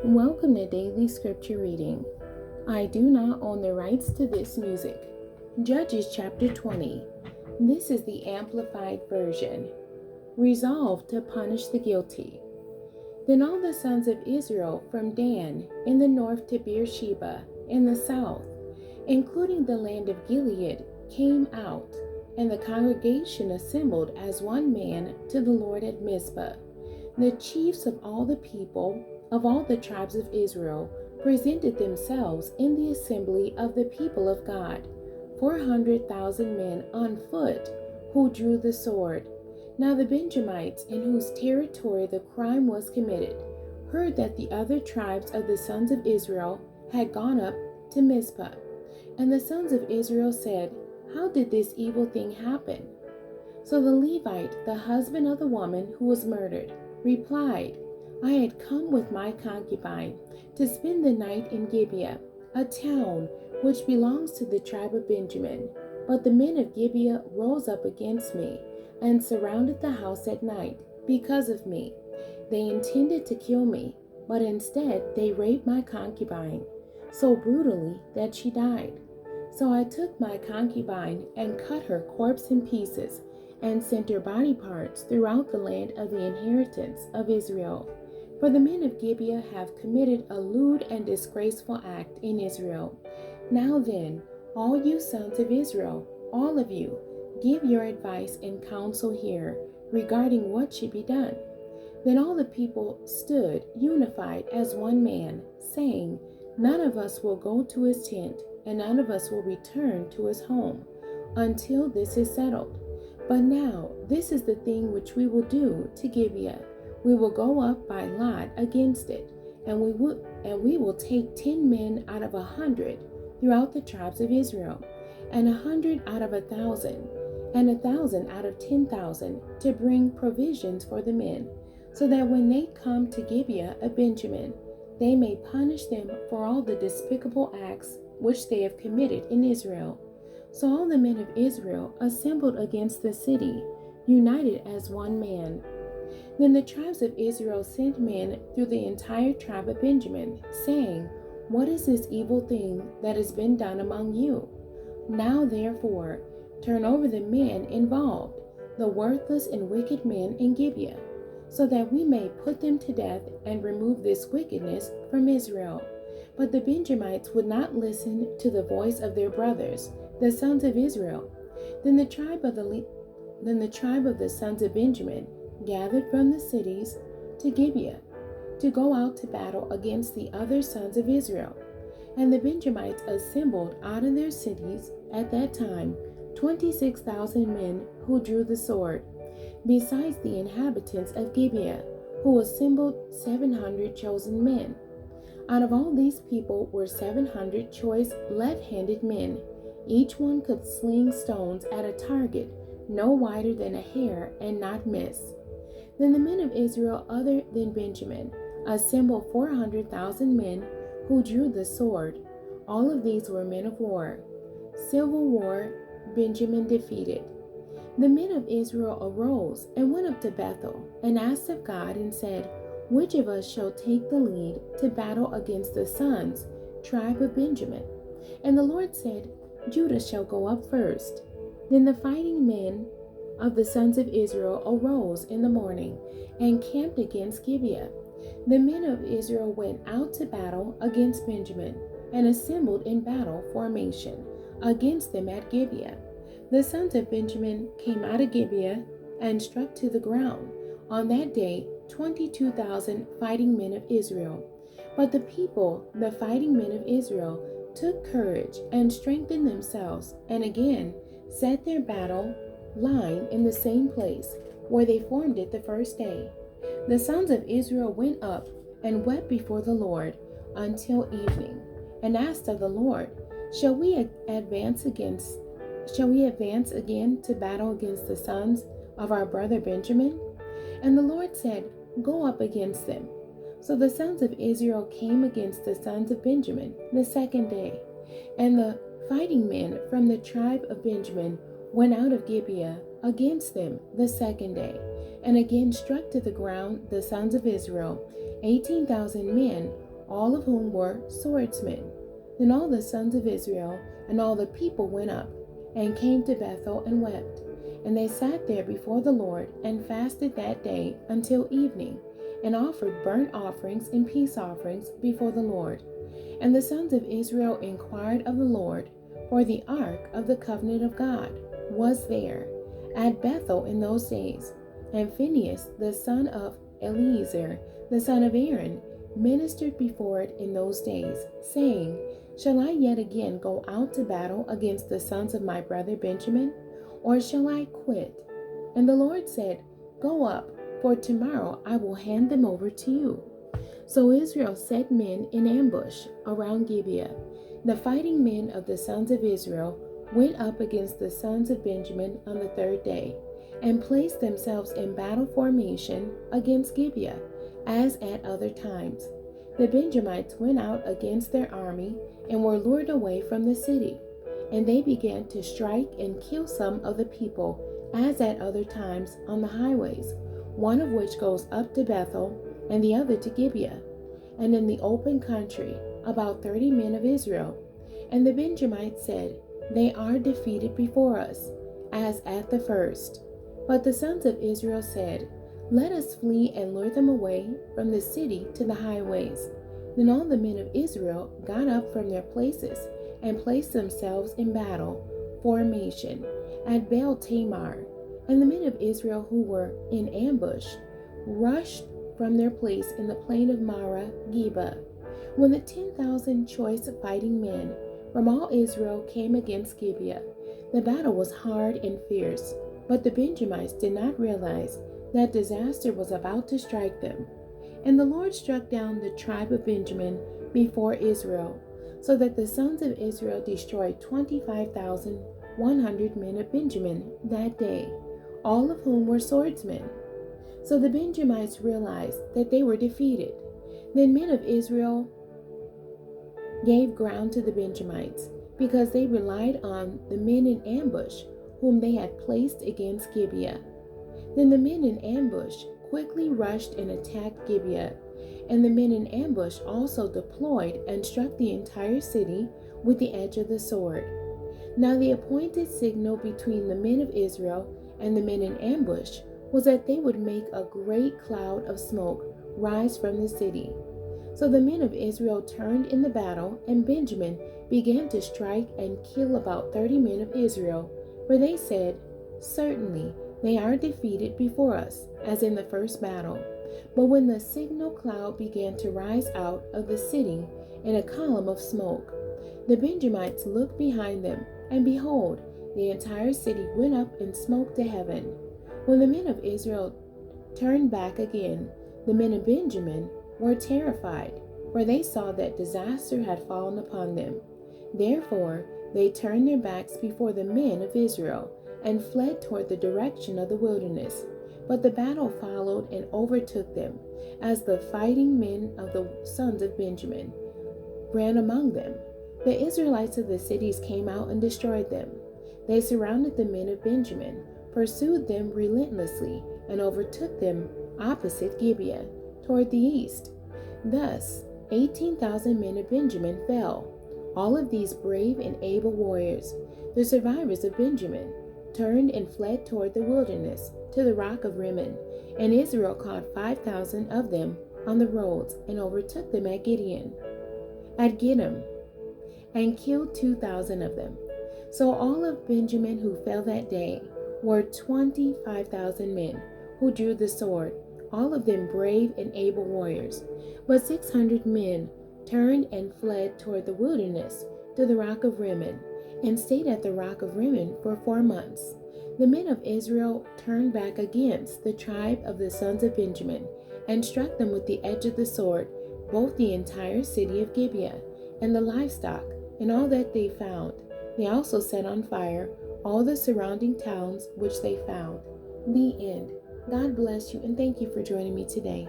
Welcome to Daily Scripture Reading. I do not own the rights to this music. Judges chapter 20. This is the Amplified Version. Resolved to punish the guilty. Then all the sons of Israel from Dan in the north to Beersheba in the south, including the land of Gilead, came out, and the congregation assembled as one man to the Lord at Mizpah. The chiefs of all the people of all the tribes of Israel presented themselves in the assembly of the people of God, 400,000 men on foot who drew the sword. Now the Benjamites, in whose territory the crime was committed, heard that the other tribes of the sons of Israel had gone up to Mizpah. And the sons of Israel said, "How did this evil thing happen?" So the Levite, the husband of the woman who was murdered, replied, "I had come with my concubine to spend the night in Gibeah, a town which belongs to the tribe of Benjamin. But the men of Gibeah rose up against me and surrounded the house at night because of me. They intended to kill me, but instead they raped my concubine so brutally that she died. So I took my concubine and cut her corpse in pieces and sent her body parts throughout the land of the inheritance of Israel. For the men of Gibeah have committed a lewd and disgraceful act in Israel. Now then, all you sons of Israel, all of you, give your advice and counsel here regarding what should be done." Then all the people stood unified as one man, saying, "None of us will go to his tent, and none of us will return to his home until this is settled. But now this is the thing which we will do to Gibeah. We will go up by lot against it, and we will take 10 men out of 100 throughout the tribes of Israel, and 100 out of 1,000, and 1,000 out of 10,000 to bring provisions for the men, so that when they come to Gibeah of Benjamin, they may punish them for all the despicable acts which they have committed in Israel." So all the men of Israel assembled against the city, united as one man. Then the tribes of Israel sent men through the entire tribe of Benjamin, saying, "What is this evil thing that has been done among you? Now therefore turn over the men involved, the worthless and wicked men in Gibeah, so that we may put them to death and remove this wickedness from Israel." But the Benjamites would not listen to the voice of their brothers, the sons of Israel. Then the tribe of the sons of Benjamin gathered from the cities to Gibeah to go out to battle against the other sons of Israel. And the Benjamites assembled out of their cities at that time 26,000 men who drew the sword, besides the inhabitants of Gibeah, who assembled 700 chosen men. Out of all these people were 700 choice left-handed men. Each one could sling stones at a target no wider than a hair and not miss. Then the men of Israel other than Benjamin assembled 400,000 men who drew the sword. All of these were men of war. Civil war, Benjamin defeated. The men of Israel arose and went up to Bethel and asked of God and said, "Which of us shall take the lead to battle against the sons, tribe of Benjamin?" And the Lord said, "Judah shall go up first." Then the fighting men of the sons of Israel arose in the morning and camped against Gibeah. The men of Israel went out to battle against Benjamin and assembled in battle formation against them at Gibeah. The sons of Benjamin came out of Gibeah and struck to the ground on that day 22,000 fighting men of Israel. But the people, the fighting men of Israel, took courage and strengthened themselves, and again set their battle line in the same place where they formed it the first day. The sons of Israel went up and wept before the Lord until evening, and asked of the Lord, Shall we advance again to battle against the sons of our brother Benjamin?" And the Lord said, "Go up against them." So the sons of Israel came against the sons of Benjamin the second day, and the fighting men from the tribe of Benjamin went out of Gibeah against them the second day, and again struck to the ground the sons of Israel, 18,000 men all of whom were swordsmen. Then all the sons of Israel and all the people went up and came to Bethel and wept. And they sat there before the Lord and fasted that day until evening, and offered burnt offerings and peace offerings before the Lord. And the sons of Israel inquired of the Lord, for the ark of the covenant of God was there at Bethel in those days. And Phinehas, the son of Eleazar, the son of Aaron, ministered before it in those days, saying, Shall I yet again go out to battle against the sons of my brother Benjamin? Or shall I quit? And the Lord said, Go up, for tomorrow I will hand them over to you. So Israel set men in ambush around Gibeah. The fighting men of the sons of Israel went up against the sons of Benjamin on the third day, and placed themselves in battle formation against Gibeah, as at other times. The Benjamites went out against their army and were lured away from the city. And they began to strike and kill some of the people, as at other times on the highways, one of which goes up to Bethel, and the other to Gibeah. And in the open country, about 30 men of Israel. And the Benjamites said, They are defeated before us, as at the first. But the sons of Israel said, Let us flee and lure them away from the city to the highways. Then all the men of Israel got up from their places, and placed themselves in battle formation at Baal Tamar. And the men of Israel who were in ambush rushed from their place in the plain of Marah Geba. When the 10,000 choice fighting men from all Israel came against Gibeah, the battle was hard and fierce, but the Benjamites did not realize that disaster was about to strike them. And the Lord struck down the tribe of Benjamin before Israel, so that the sons of Israel destroyed 25,100 men of Benjamin that day, all of whom were swordsmen. So the Benjamites realized that they were defeated. Then men of Israel gave ground to the Benjamites, because they relied on the men in ambush whom they had placed against Gibeah. Then the men in ambush quickly rushed and attacked Gibeah. And the men in ambush also deployed and struck the entire city with the edge of the sword. Now the appointed signal between the men of Israel and the men in ambush was that they would make a great cloud of smoke rise from the city. So the men of Israel turned in the battle, and Benjamin began to strike and kill about 30 men of Israel, for they said, Certainly they are defeated before us, as in the first battle. But when the signal cloud began to rise out of the city in a column of smoke, the Benjamites looked behind them, and behold, the entire city went up in smoke to heaven. When the men of Israel turned back again, the men of Benjamin were terrified, for they saw that disaster had fallen upon them. Therefore they turned their backs before the men of Israel, and fled toward the direction of the wilderness. But the battle followed and overtook them, as the fighting men of the sons of Benjamin ran among them. The Israelites of the cities came out and destroyed them. They surrounded the men of Benjamin, pursued them relentlessly, and overtook them opposite Gibeah, toward the east. Thus 18,000 men of Benjamin fell, all of these brave and able warriors. The survivors of Benjamin turned and fled toward the wilderness, to the rock of Rimmon, and Israel caught 5,000 of them on the roads, and overtook them at Gittim, and killed 2,000 of them. So all of Benjamin who fell that day were 25,000 men who drew the sword, all of them brave and able warriors. But 600 men turned and fled toward the wilderness, to the rock of Rimmon, and stayed at the rock of Rimmon for 4 months. The men of Israel turned back against the tribe of the sons of Benjamin, and struck them with the edge of the sword, both the entire city of Gibeah, and the livestock, and all that they found. They also set on fire all the surrounding towns which they found. The end. God bless you, and thank you for joining me today.